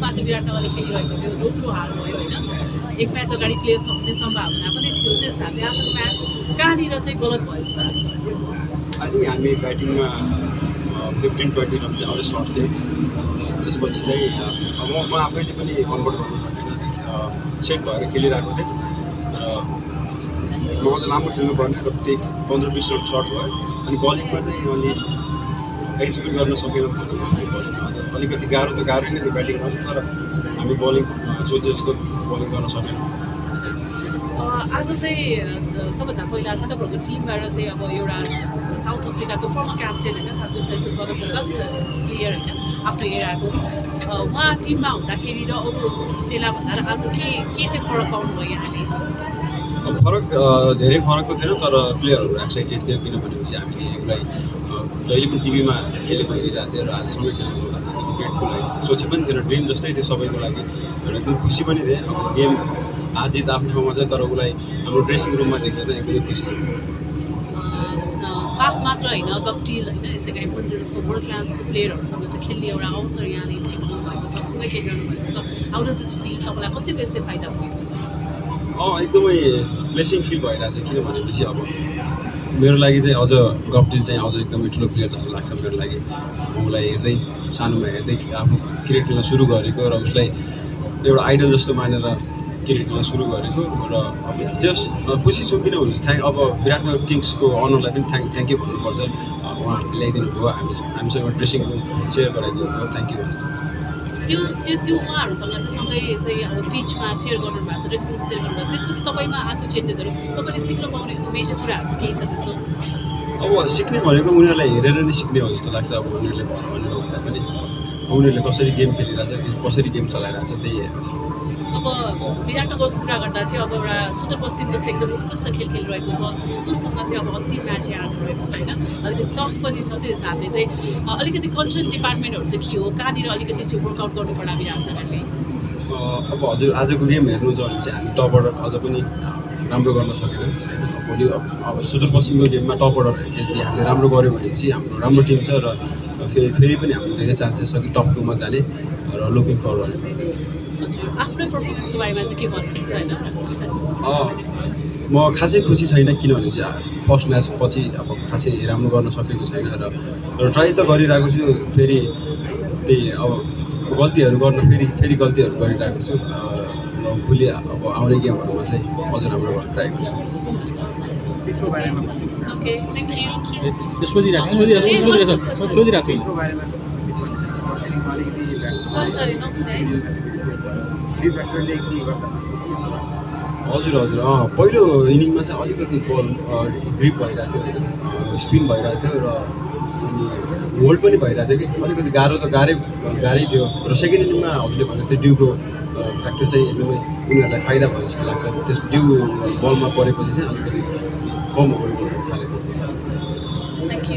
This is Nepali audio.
सुरुमा चाहिँ विराटनगरले खेलिरहेको थियो दोस्रो हार भयो होइन एक म्याच अगाडि प्ले हुने सम्भावना पनि थियो त्यस हिसाबले आजको म्याच कहाँनिर चाहिँ गलत भयो जस्तो लाग्छ आई थिङ्क हामी ब्याटिङमा 15-20 रन चाहिँ अझै सर्ट थियो त्यसपछि चाहिँ अब म आफैले पनि कन्भर्ट गर्न सकिनँ सेट भएर खेलिरहेको थिएँ र म अझ लामो खेल्नुपर्ने र त्यही 15-20 रन सर्ट भयो अनि बलिङमा चाहिँ अलि एक्जिक्युट गर्न सकेनौँ अलिकति गाह्रो त गाह्रै नै थियो ब्याटिङ गर्नु तर हामी बलिङ सोचे जस्तो बलिङ गर्न सकेनौँ आज चाहिँ सबभन्दा पहिला चाहिँ तपाईँहरूको टिमबाट चाहिँ अब एउटा साउथ अफ्रिकाको फर्मर क्याप्टेन होइन साथै one of the best player होइन आफ्नो एराको उहाँ टिममा हुँदाखेरि र अरू बेलाभन्दा आज के चाहिँ फरक पाउनुभयो यहाँले अब फरक धेरै फरक त थिएन तर प्लेयरहरू एक्साइटेड थियो किनभनेपछि हामीले यसलाई जहिले पनि टिभीमा खेलेको हेरिरहेको थियो र आजसँगै खेल्नु क्रिकेटको लागि सोचे पनि थिएन ड्रिम जस्तै थियो सबैको लागि र एकदम खुसी पनि थिएँ अब गेम आज जित आफ्नो ठाउँमा छ तर उसलाई हाम्रो ड्रेसिङ रुममा देख्दा चाहिँ एकदमै खुसी छ फाफ मात्र होइन गप्टिल होइन यसै गरी पुन्जे जस्तो वर्ल्ड क्लासको प्लेयरहरूसँग चाहिँ खेल्ने एउटा अवसर यहाँले पाउनु भएको छ सँगै खेलिरहनु भएको छ हाउ डज इट फिल तपाईँलाई कतिको यस्तै फाइदा भएको छ एकदमै ब्लेसिङ फिल भइरहेको छ किनभनेपछि अब मेरो लागि चाहिँ अझ गप्टिल चाहिँ अझ एकदमै ठुलो प्लेयर जस्तो लाग्छ मेरो लागि उसलाई हेर्दै सानोमा हेर्दै आफ्नो क्रिकेट खेल्न सुरु गरेको र उसलाई एउटा आइडल जस्तो मानेर क्रिकेट खेल्न सुरु गरेको र अब जस खुसी छु किन भन्नुहोस् अब विराटनगर किङ्सको अनरलाई पनि थ्याङ्क यू भन्नुपर्छ उहाँहरूले ल्याइदिनु भयो हामीसँग ड्रेसिङ रुम सेयर गराइदिनु भयो थ्याङ्क यू भन्न चाहन्छु त्यो उहाँहरूसँग चाहिँ सँगै चाहिँ अब पिचमा सेयर गर्नुभएको छ ड्रेसिङ रुम सेयर गर्नुभएको छ त्यसपछि तपाईँमा आएको चेन्जेसहरू तपाईँले सिक्न पाउनेको मेजर कुराहरू चाहिँ केही छ त्यस्तो अब सिक्ने भनेको उनीहरूलाई हेरेर नै सिक्ने हो जस्तो लाग्छ अब उनीहरूले भनेर भन्दा पनि उनीहरूले कसरी गेम खेलिरहेछ कसरी गेम चलाइरहेछ त्यही हेर्छ अब विराटनगरको कुरा गर्दा चाहिँ अब एउटा सुदूरपश्चिम जस्तो एकदम उत्कृष्ट खेल खेलिरहेको छ सुदूरसँग चाहिँ अब अन्तिम म्याच हाल्नुभएको छ होइन अलिकति टफ पनि छ त्यो हिसाबले चाहिँ अलिकति कन्सर्न डिपार्टमेन्टहरू चाहिँ के हो कहाँनिर अलिकति चाहिँ वर्कआउट गर्नु पर्ला विराटनगरले अब हजुर आजको गेम हेर्नु छ भने चाहिँ हामी टप अर्डर अझ पनि राम्रो गर्न सकेनौँ भोलि अब सुदूरपश्चिमको गेममा टप अर्डर यदि हामीले राम्रो गऱ्यो भनेपछि हाम्रो राम्रो टिम छ र फेरि पनि हाम्रो धेरै चान्सेस छ कि टप 2 मा जाने र लुकिङ फरवर्ड आफ्नो पर्फर्मेन्सको बारेमा चाहिँ के भन्नुहुन्छ होइन म खासै खुसी छैन किनभने चाहिँ फर्स्ट म्याच पछि अब खासै राम्रो गर्न सकेको छैन र ट्राई त गरिरहेको छु फेरि त्यही अब गल्तीहरू गर्न फेरि गल्तीहरू गरिरहेको छु र भोलि अब आउने गेमहरूमा चाहिँ अझ राम्रो गर्न ट्राई गर्छु ओके थ्याङ्क यू सरी नसुने हजुर पहिलो इनिङमा चाहिँ अलिकति बल ग्रिप भइरहेको थियो होइन स्पिन भइरहेको थियो र अनि होल्ड पनि भइरहेको थियो कि अलिकति गाह्रो त गाह्रै थियो र सेकेन्ड इनिङमा हामीले भने जस्तै ड्युको फ्याक्टर चाहिँ एकदमै उनीहरूलाई फाइदा भयो जस्तो लाग्छ त्यस ड्यु बलमा परेपछि चाहिँ अलिकति कम होल्ड गर्न थालेको थ्याङ्क यू